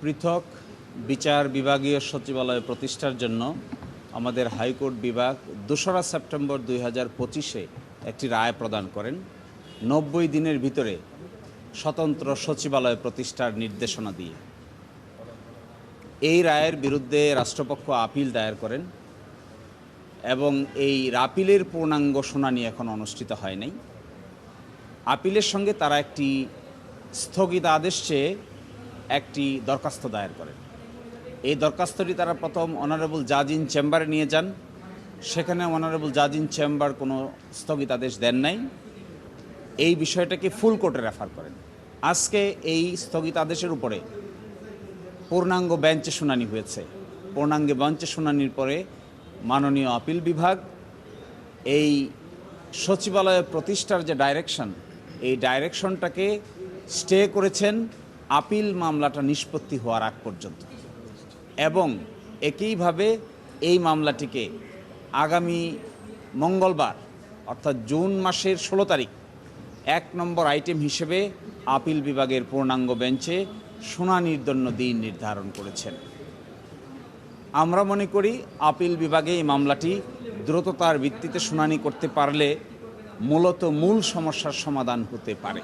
পৃথক বিচার বিভাগীয় সচিবালয় প্রতিষ্ঠার জন্য আমাদের হাইকোর্ট বিভাগ ২রা সেপ্টেম্বর ২০২৫-এ একটি রায় প্রদান করেন। ৯০ দিনের ভিতরে স্বতন্ত্র সচিবালয় প্রতিষ্ঠার নির্দেশনা দিয়ে এই রায়ের বিরুদ্ধে রাষ্ট্রপক্ষ আপিল দায়ের করেন এবং এই আপিলের পূর্ণাঙ্গ শুনানি এখন অনুষ্ঠিত হয় নাই। আপিলের সঙ্গে তারা একটি স্থগিতাদেশ চেয়ে একটি দরখাস্ত দায়ের করেন। এই দরখাস্তটি তারা প্রথম অনারেবল জাজ ইন চেম্বারে নিয়ে যান। সেখানে অনারেবল জাজ ইন চেম্বার কোনো স্থগিতাদেশ দেন নাই। এই বিষয়টাকে ফুল কোর্টে রেফার করেন। আজকে এই স্থগিতাদেশের উপরে পূর্ণাঙ্গ বেঞ্চে শুনানি হয়েছে। পূর্ণাঙ্গ বেঞ্চে শুনানির পরে মাননীয় আপিল বিভাগ এই সচিবালয় প্রতিষ্ঠার যে ডাইরেকশন, এই ডাইরেকশনটাকে স্টে করেছেন আপিল মামলাটা নিষ্পত্তি হওয়ার আগ পর্যন্ত এবং একইভাবে এই মামলাটিকে আগামী মঙ্গলবার অর্থাৎ জুন মাসের ১৬ তারিখ ১ নম্বর আইটেম হিসেবে আপিল বিভাগের পূর্ণাঙ্গ বেঞ্চে শুনানির জন্য দিন নির্ধারণ করেছেন। আমরা মনে করি আপিল বিভাগে এই মামলাটি দ্রুততার ভিত্তিতে শুনানি করতে পারলে মূলত মূল সমস্যার সমাধান হতে পারে।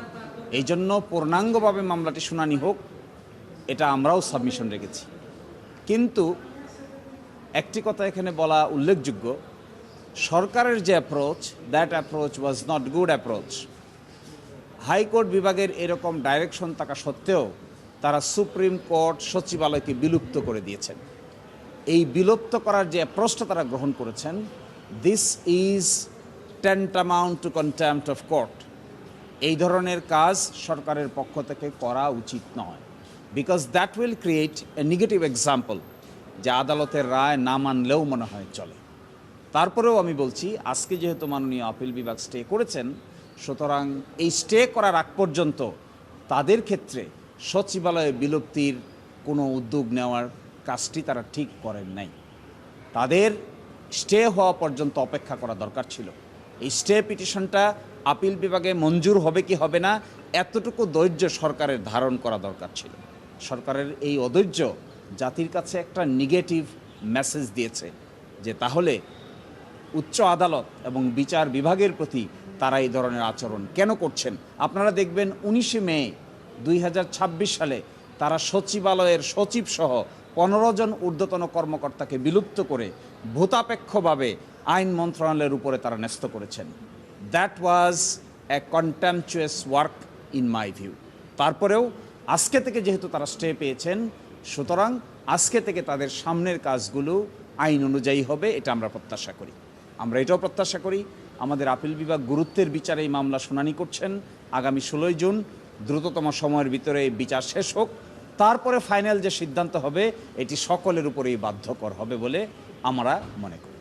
এই জন্য পূর্ণাঙ্গভাবে মামলাটি শুনানি হোক, এটা আমরাও সাবমিশন রেখেছি। কিন্তু একটি কথা এখানে বলা উল্লেখযোগ্য, সরকারের যে approach, that approach was not good approach. High court বিভাগের এরকম ডাইরেকশন থাকা সত্ত্বেও তারা সুপ্রিম কোর্ট সচিবালয়কে বিলুপ্ত করে দিয়েছেন। এই বিলুপ্ত করার যে অ্যাপ্রোচটা তারা গ্রহণ করেছেন, this is tantamount to contempt of court. এই ধরনের কাজ সরকারের পক্ষ থেকে করা উচিত নয়, because that will create a negative example, যে আদালতের রায় না মানলেও মনে হয় চলে। তারপরেও আমি বলছি, আজকে যেহেতু মাননীয় আপিল বিভাগ স্টে করেছেন, সুতরাং এই স্টে করার আগ পর্যন্ত তাদের ক্ষেত্রে সচিবালয় বিলুপ্তির কোনো উদ্যোগ নেওয়ার কাজটি তারা ঠিক করেন নাই। তাদের স্টে হওয়া পর্যন্ত অপেক্ষা করা দরকার ছিল। এই স্টে পিটিশনটা আপিল বিভাগে মঞ্জুর হবে কি হবে না, এতটুকু ধৈর্য সরকারের ধারণ করা দরকার ছিল। সরকারের এই অধৈর্য জাতির কাছে একটা নেগেটিভ মেসেজ দিয়েছে, যে তাহলে উচ্চ আদালত এবং বিচার বিভাগের প্রতি তারা এই ধরনের আচরণ কেন করছেন। আপনারা দেখবেন 19 মে 2026 সালে তারা সচিবালয়ের সচিব সহ 15 জন ঊর্ধ্বতন কর্মকর্তাকে বিলুপ্ত করে ভূতাপেক্ষভাবে আইন মন্ত্রণালয়ের উপরে তারা ন্যস্ত করেছেন। That was A contemptuous work in my view. তারপরেও আজকে থেকে যেহেতু তারা স্টে পেয়েছেন, সুতরাং আজকে থেকে তাদের সামনের কাজগুলো আইন অনুযায়ী হবে, এটা আমরা প্রত্যাশা করি। আমরা এটাও প্রত্যাশা করি আমাদের আপিল বিভাগ গুরুত্বের বিচারে এই মামলা শুনানি করছেন। আগামী 16 জুন দ্রুততম সময়ের ভিতরে এই বিচার শেষ হোক, তারপরে ফাইনাল যে সিদ্ধান্ত হবে এটি সকলের উপরেই বাধ্যকর হবে বলে আমরা মনে করি।